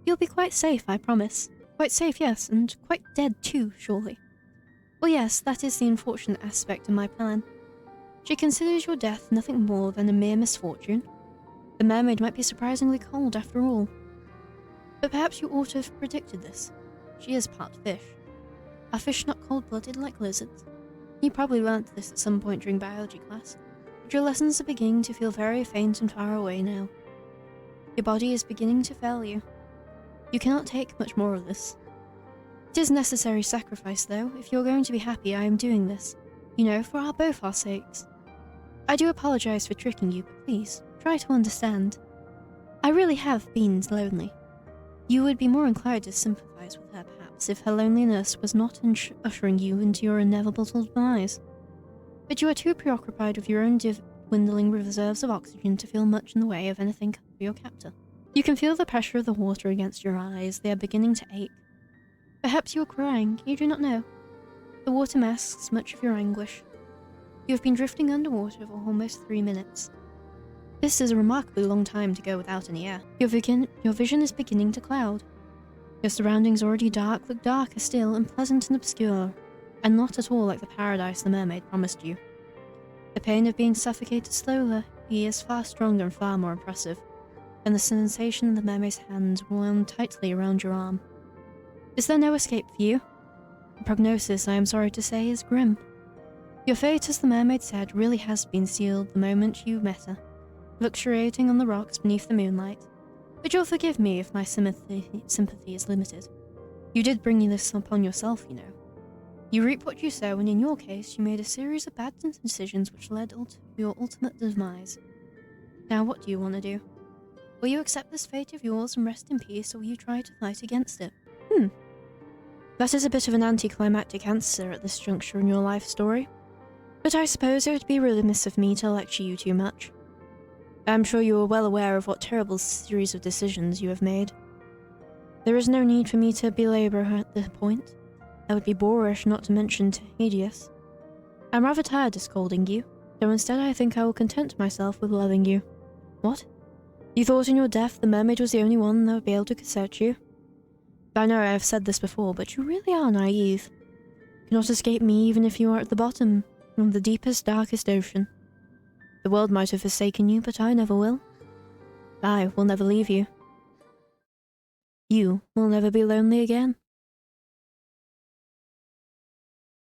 You'll be quite safe, I promise. Quite safe, yes, and quite dead too, surely. Well, yes, that is the unfortunate aspect of my plan. She considers your death nothing more than a mere misfortune. The mermaid might be surprisingly cold after all. But perhaps you ought to have predicted this. She is part fish. Are fish not cold-blooded like lizards? You probably learnt this at some point during biology class, but your lessons are beginning to feel very faint and far away now. Your body is beginning to fail you. You cannot take much more of this. It is necessary sacrifice, though. If you're going to be happy, I am doing this. You know, for both our sakes. I do apologize for tricking you, but please, try to understand. I really have been lonely. You would be more inclined to sympathize with her, perhaps, if her loneliness was not ushering you into your inevitable demise. But you are too preoccupied with your own dwindling reserves of oxygen to feel much in the way of anything for your captor. You can feel the pressure of the water against your eyes. They are beginning to ache. Perhaps you are crying. You do not know. The water masks much of your anguish. You have been drifting underwater for almost 3 minutes. This is a remarkably long time to go without any air. Your vision is beginning to cloud. Your surroundings already look darker still and pleasant and obscure, and not at all like the paradise the mermaid promised you. The pain of being suffocated slowly is far stronger and far more impressive, and the sensation of the mermaid's hands wound tightly around your arm. Is there no escape for you? The prognosis, I am sorry to say, is grim. Your fate, as the mermaid said, really has been sealed the moment you met her, luxuriating on the rocks beneath the moonlight. But you'll forgive me if my sympathy is limited. You did bring this upon yourself, you know. You reap what you sow, and in your case, you made a series of bad decisions which led to your ultimate demise. Now, what do you want to do? Will you accept this fate of yours and rest in peace, or will you try to fight against it? That is a bit of an anticlimactic answer at this juncture in your life story. But I suppose it would be remiss of me to lecture you too much. I am sure you are well aware of what terrible series of decisions you have made. There is no need for me to belabor at the point. That would be boorish, not to mention tedious. I'm rather tired of scolding you, so instead I think I will content myself with loving you. What? You thought in your death the mermaid was the only one that would be able to consent you? I know I have said this before, but you really are naive. You cannot escape me even if you are at the bottom of the deepest, darkest ocean. The world might have forsaken you, but I never will. I will never leave you. You will never be lonely again.